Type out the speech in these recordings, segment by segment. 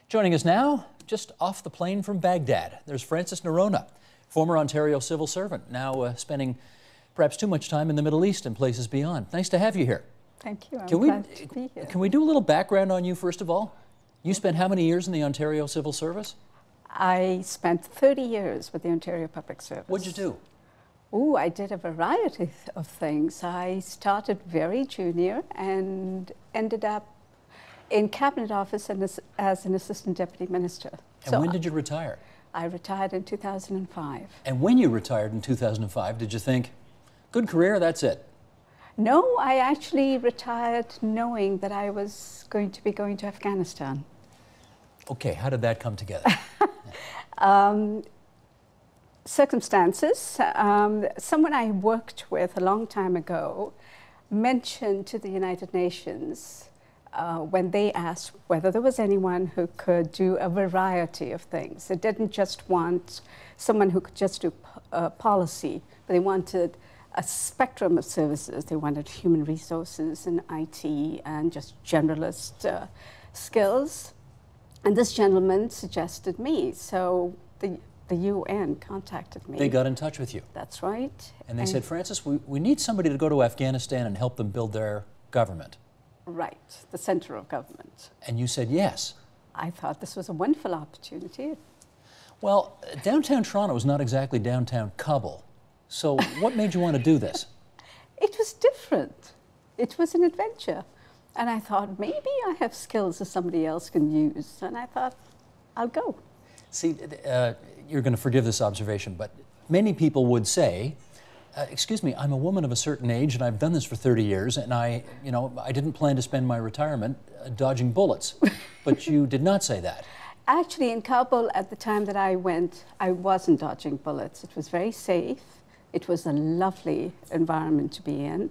Joining us now, just off the plane from Baghdad, there's Francis Noronha, former Ontario civil servant, now spending perhaps too much time in the Middle East and places beyond. Nice to have you here. Thank you. I'm glad to be here. Can we do a little background on you, first of all? You spent how many years in the Ontario Civil Service? I spent 30 years with the Ontario Public Service. What'd you do? Oh, I did a variety of things. I started very junior and ended up in Cabinet Office and as an Assistant Deputy Minister. And when did you retire? I retired in 2005. And when you retired in 2005, did you think, good career, that's it? No, I actually retired knowing that I was going to be going to Afghanistan. Okay, how did that come together? Circumstances. Someone I worked with a long time ago mentioned to the United Nations when they asked whether there was anyone who could do a variety of things. They didn't just want someone who could just do policy, but they wanted a spectrum of services. They wanted human resources and IT and just generalist skills. And this gentleman suggested me, so the UN contacted me. They got in touch with you. That's right. And they said, Francis, we need somebody to go to Afghanistan and help them build their government. Right, the center of government. And you said yes. I thought this was a wonderful opportunity. Well, downtown Toronto is not exactly downtown Kabul. So what made you want to do this? It was different. It was an adventure. And I thought, maybe I have skills that somebody else can use. And I thought, I'll go. See, you're going to forgive this observation, but many people would say, excuse me, I'm a woman of a certain age and I've done this for 30 years and I didn't plan to spend my retirement dodging bullets. But you did not say that. Actually, in Kabul, at the time that I went, I wasn't dodging bullets. It was very safe. It was a lovely environment to be in.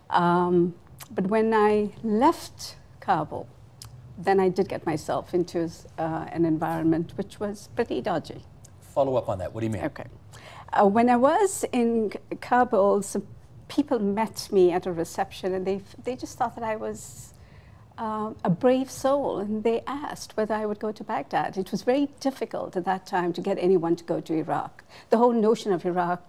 But when I left Kabul, then I did get myself into an environment which was pretty dodgy. Follow up on that. What do you mean? Okay. When I was in Kabul, some people met me at a reception and they just thought that I was a brave soul, and they asked whether I would go to Baghdad. It was very difficult at that time to get anyone to go to Iraq. The whole notion of Iraq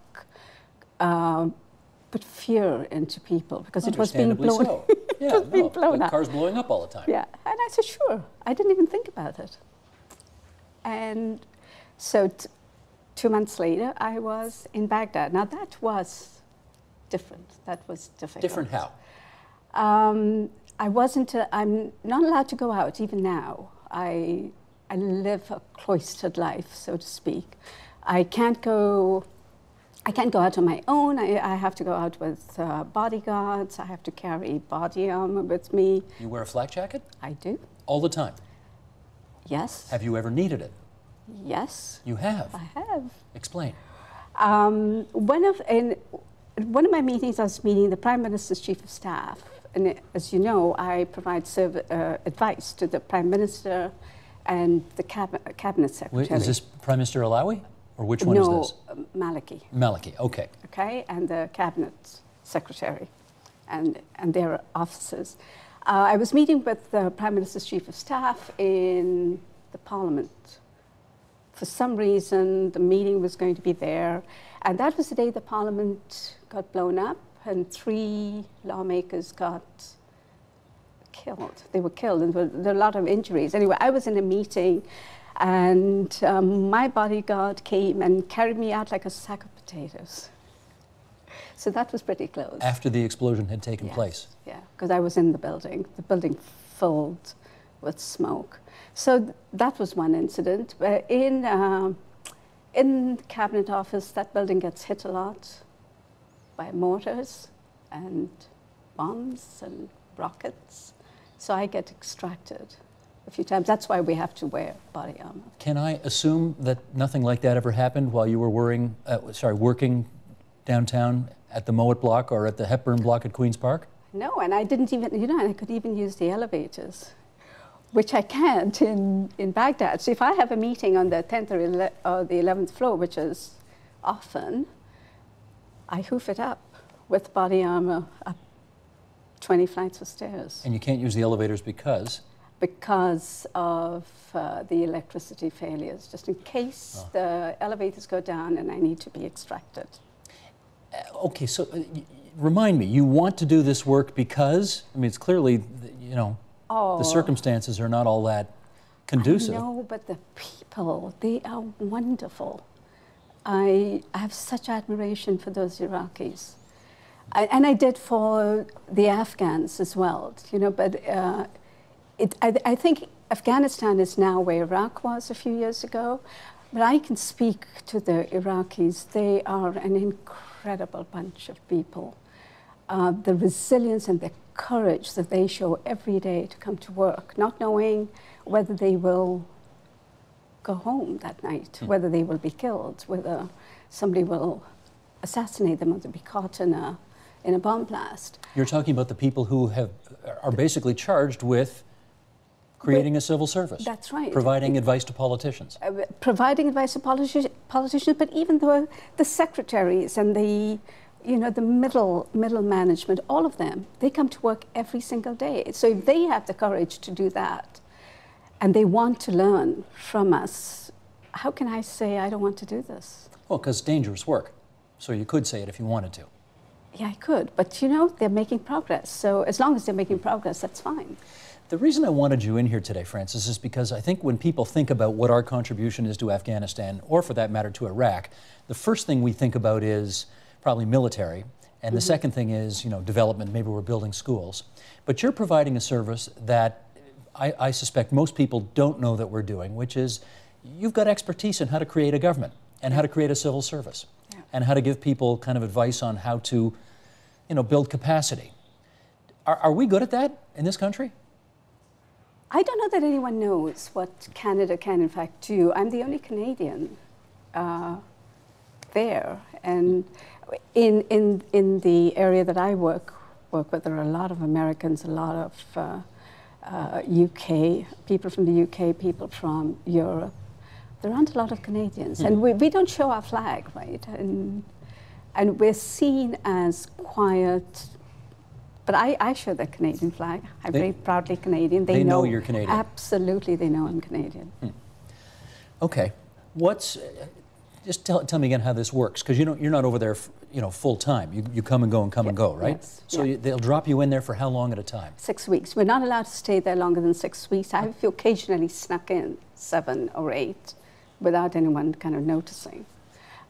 put fear into people because it was being blown. So. Yeah, it was being blown up. Cars blowing up all the time. Yeah, and I said, sure. I didn't even think about it. And so 2 months later, I was in Baghdad. Now that was different. That was difficult. Different how? I'm not allowed to go out even now. I live a cloistered life, so to speak. I can't go out on my own. I have to go out with bodyguards. I have to carry body armor with me. You wear a flak jacket? I do. All the time? Yes. Have you ever needed it? Yes. You have? I have. Explain. In one of my meetings, I was meeting the Prime Minister's Chief of Staff. And as you know, I provide advice to the Prime Minister and the Cabinet Secretary. Wait, is this Prime Minister Alawi? Or which one is this? No, Maliki. Maliki, okay. Okay, and the Cabinet Secretary and their officers. I was meeting with the Prime Minister's Chief of Staff in the Parliament. For some reason, the meeting was going to be there, and that was the day the Parliament got blown up and 3 lawmakers got killed. They were killed, and there were a lot of injuries. Anyway, I was in a meeting, and my bodyguard came and carried me out like a sack of potatoes. So that was pretty close. After the explosion had taken place? Yeah, because I was in the building filled with smoke. So that was one incident. In the Cabinet Office, that building gets hit a lot by mortars and bombs and rockets. So I get extracted a few times. That's why we have to wear body armor. Can I assume that nothing like that ever happened while you were working downtown at the Mowat block or at the Hepburn block at Queen's Park? No, and I didn't even, I could even use the elevators, which I can't in Baghdad. So if I have a meeting on the 10th or the 11th floor, which is often, I hoof it up with body armor up 20 flights of stairs. And you can't use the elevators because? because of the electricity failures, just in case the elevators go down and I need to be extracted. Okay, so remind me, you want to do this work because, I mean, it's clearly, you know, the circumstances are not all that conducive. No, but the people, they are wonderful. I have such admiration for those Iraqis. And I did for the Afghans as well, you know, but I think Afghanistan is now where Iraq was a few years ago, but I can speak to the Iraqis. They are an incredible bunch of people. The resilience and the courage that they show every day to come to work, not knowing whether they will go home that night, whether they will be killed, whether somebody will assassinate them or they'll be caught in a bomb blast. You're talking about the people who are basically charged with creating a civil service. That's right. Providing advice to politicians. Providing advice to politicians, but even the secretaries and the middle management, all of them, they come to work every single day. So if they have the courage to do that and they want to learn from us, how can I say I don't want to do this? Well, because it's dangerous work. So you could say it if you wanted to. Yeah, I could, but you know, they're making progress. So as long as they're making progress, that's fine. The reason I wanted you in here today, Frances, is because I think when people think about what our contribution is to Afghanistan, or for that matter to Iraq, the first thing we think about is probably military, and the second thing is, you know, development. Maybe we're building schools. But you're providing a service that I suspect most people don't know that we're doing, which is you've got expertise in how to create a government and how to create a civil service and how to give people kind of advice on how to, you know, build capacity. Are we good at that in this country? I don't know that anyone knows what Canada can in fact do. I'm the only Canadian there, and in the area that I work with, there are a lot of Americans, a lot of UK, people from the UK, people from Europe. There aren't a lot of Canadians, and we don't show our flag, right? And we're seen as quiet. But I show the Canadian flag. I'm very proudly Canadian. They know you're Canadian. Absolutely, they know I'm Canadian. Okay, just tell me again how this works, because you're not over there, you know, full time. You come and go and come and go, right? Yes. So they'll drop you in there for how long at a time? 6 weeks. We're not allowed to stay there longer than 6 weeks. I've occasionally snuck in 7 or 8 without anyone kind of noticing.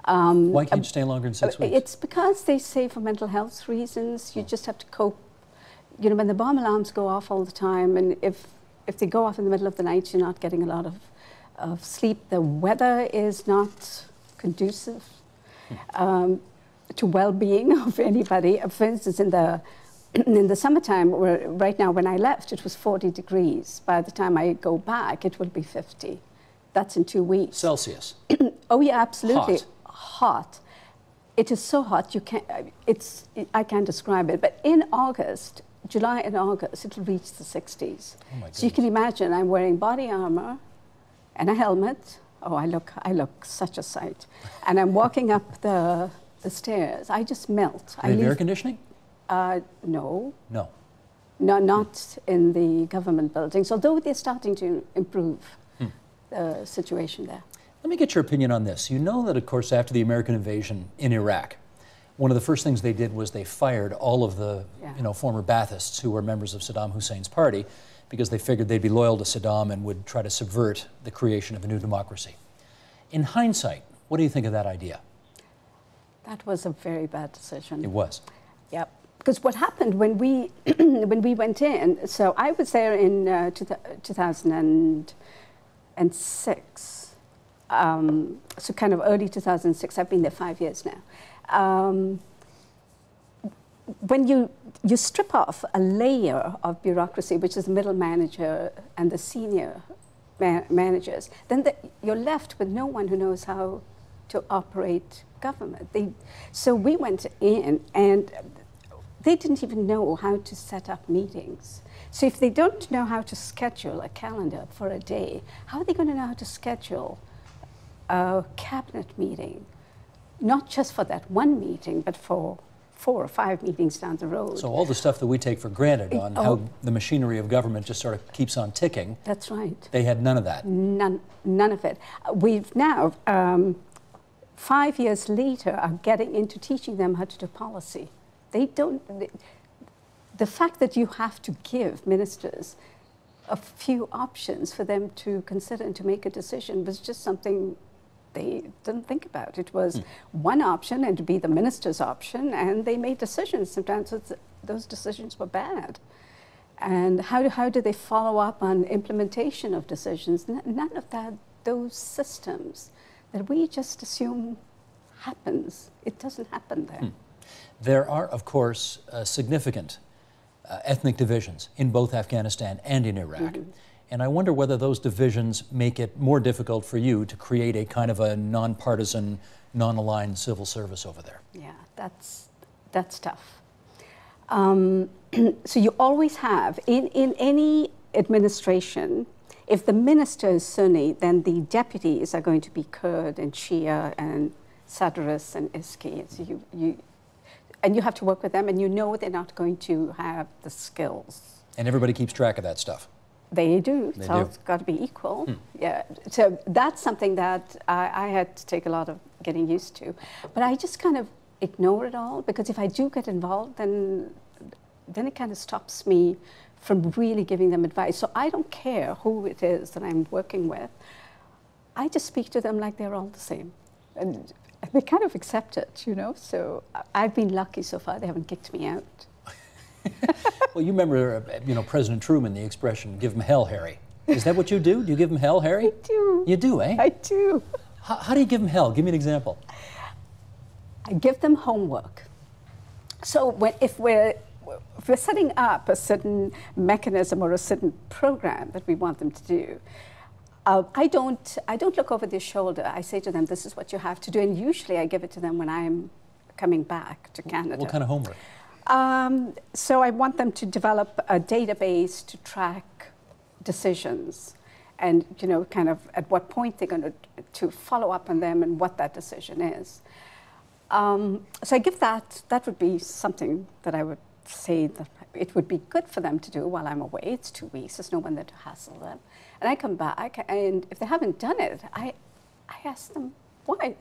Why can't you stay longer than 6 weeks? It's because they say for mental health reasons, you just have to cope. You know, when the bomb alarms go off all the time, and if they go off in the middle of the night, you're not getting a lot of sleep. The weather is not conducive to well-being of anybody. For instance, in the summertime, right now when I left, it was 40 degrees. By the time I go back, it will be 50. That's in 2 weeks. Celsius. Oh yeah, absolutely. Hot. It is so hot you can't. I can't describe it. But in August, July and August, it will reach the 60s. Oh my goodness. So you can imagine I'm wearing body armor and a helmet. Oh, I look such a sight. And I'm walking up the stairs. I just melt. Do they have air conditioning? No. No. No, not in the government buildings, although they're starting to improve the situation there. Let me get your opinion on this. You know that, of course, after the American invasion in Iraq, one of the first things they did was they fired all of the former Baathists who were members of Saddam Hussein's party, because they figured they'd be loyal to Saddam and would try to subvert the creation of a new democracy. In hindsight, what do you think of that idea? That was a very bad decision. It was. Yep. Because what happened when we when we went in, so I was there in 2006, so kind of early 2006. I've been there 5 years now. When you strip off a layer of bureaucracy, which is the middle manager and the senior managers, then you're left with no one who knows how to operate government. So we went in, and they didn't even know how to set up meetings. So if they don't know how to schedule a calendar for a day, how are they going to know how to schedule a cabinet meeting? Not just for that one meeting, but for 4 or 5 meetings down the road. So all the stuff that we take for granted on how the machinery of government just sort of keeps on ticking. That's right. They had none of that. None of it. We've now, 5 years later, are getting into teaching them how to do policy. They don't, the fact that you have to give ministers a few options for them to consider and to make a decision was just something they didn't think about. It was one option and to be the minister's option, and they made decisions. Sometimes those decisions were bad. And how do they follow up on implementation of decisions? None of that, those systems that we just assume happens. It doesn't happen there. There are, of course, significant ethnic divisions in both Afghanistan and in Iraq. And I wonder whether those divisions make it more difficult for you to create a kind of a nonpartisan, non-aligned civil service over there. Yeah, that's tough. So you always have, in any administration, if the minister is Sunni, then the deputies are going to be Kurd and Shia and Sadris and Iski. So and you have to work with them, and you know they're not going to have the skills. And everybody keeps track of that stuff. They do. So it's got to be equal. Yeah. So that's something that I had to take a lot of getting used to. But I just kind of ignore it all, because if I do get involved, then it kind of stops me from really giving them advice. So I don't care who it is that I'm working with. I just speak to them like they're all the same. And they kind of accept it, you know. So I've been lucky so far. They haven't kicked me out. Well, you remember, President Truman, the expression, give him hell, Harry. Is that what you do? Do you give him hell, Harry? I do. You do, eh? I do. How do you give them hell? Give me an example. I give them homework. So if we're setting up a certain mechanism or a certain program that we want them to do, I don't look over their shoulder. I say to them, this is what you have to do. And usually I give it to them when I'm coming back to Canada. What kind of homework? So I want them to develop a database to track decisions, and kind of at what point they're going to follow up on them and what that decision is. So I give that would be something that I would say that it would be good for them to do while I'm away. It's 2 weeks, there's no one there to hassle them. And I come back, and if they haven't done it, I ask them, why? I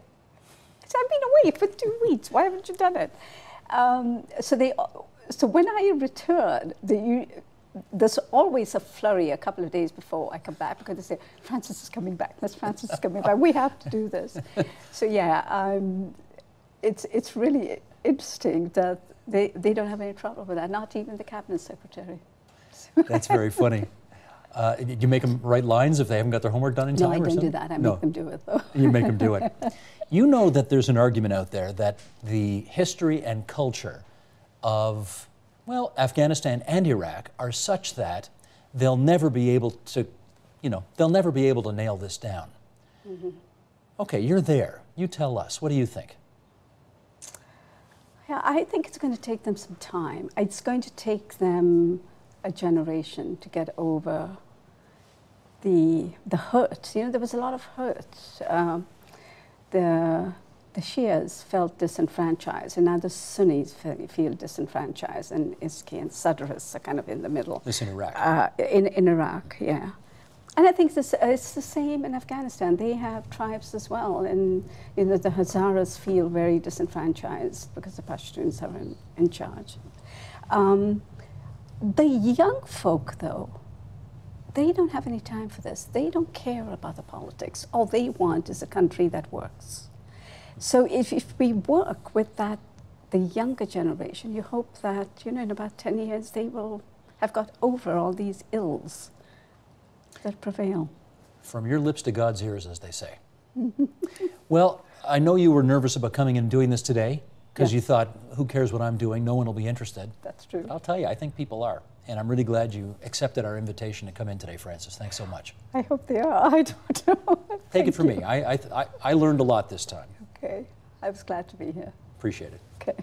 said, I've been away for 2 weeks, why haven't you done it? So when I return, there's always a flurry a couple of days before I come back, because they say, Francis is coming back, Francis is coming back, we have to do this. So yeah, it's really interesting that they don't have any trouble with that, not even the cabinet secretary. That's very funny. Did you make them write lines if they haven't got their homework done in time? No, I don't do that. I make them do it, though. You make them do it. You know that there's an argument out there that the history and culture of, well, Afghanistan and Iraq are such that they'll never be able to, nail this down. Okay, you're there. You tell us. What do you think? Yeah, I think it's going to take them some time. It's going to take them a generation to get over the hurt. There was a lot of hurt. The Shias felt disenfranchised, and now the Sunnis feel disenfranchised, and Iski and Sadris are kind of in the middle. This in Iraq? In Iraq, yeah. And I think it's the same in Afghanistan. They have tribes as well, and the Hazaras feel very disenfranchised because the Pashtuns are in charge. The young folk, though, they don't have any time for this. They don't care about the politics. All they want is a country that works. So if we work with the younger generation, you hope that in about 10 years they will have got over all these ills that prevail. From your lips to God's ears, as they say. Well, I know you were nervous about coming and doing this today, because you thought, who cares what I'm doing? No one will be interested. That's true. But I'll tell you, I think people are. And I'm really glad you accepted our invitation to come in today, Francis. Thanks so much. I hope they are. I don't know. Take it from me. I learned a lot this time. Okay. I was glad to be here. Appreciate it. Okay.